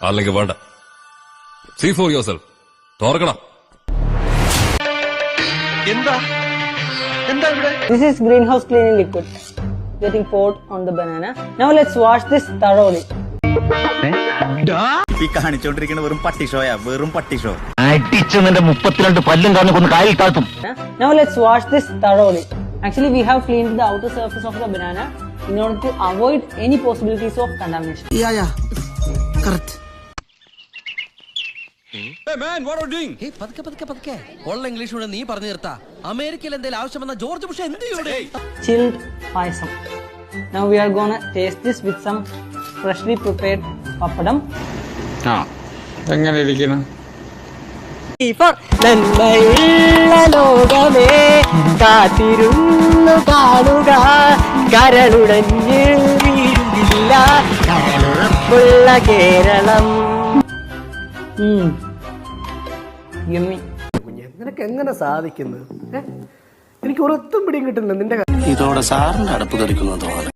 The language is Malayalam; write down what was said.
അല്ലെങ്കിൽ വേണ്ട. See for yourself. തുറക്കണം. This is greenhouse cleaning liquid getting poured on the banana. Now let's wash this thoroughly. കാണിച്ചോണ്ടിരിക്കുന്ന വെറും പട്ടി ഷോയാ, വെറും പട്ടി ഷോ. അടിച്ചു നിന്റെ 32 പല്ലും കാരണം കൊന്ന് കാലിൽ താഴ്ത്തും. Now let's wash this thoroughly. Actually, we have cleaned the outer surface of the banana in order to avoid any possibilities of contamination. Yeah, correct. Hey man, what are you doing? Hey, പതുക്കെ. ഉള്ള ഇംഗ്ലീഷ് കൂടെ നീ പറഞ്ഞു നിർത്താ. അമേരിക്കയിൽ എന്തെങ്കിലും ആവശ്യം വന്ന ജോർജ് ബുഷ് എന്ത് ചെയ്യൂടെ? Chilled payasam. Now we are gonna taste this with some freshly prepared papadam. എങ്ങനെ ഇരിക്കണം? നന്മയുള്ള ലോകമേ കാത്തിരുന്നു കാണുക, കരളുടഞ്ഞ് വീഴുന്നില്ല കരളുറപ്പുള്ള കേരളം. യമ്മി. നിനക്ക് എങ്ങനെ സാധിക്കുന്നത്? എനിക്ക് ഒരൊത്തും പിടിയും കിട്ടുന്നില്ല നിന്റെ. ഇതോടെ സാറിന്റെ അടുപ്പ് തെറിക്കുന്നതോടെ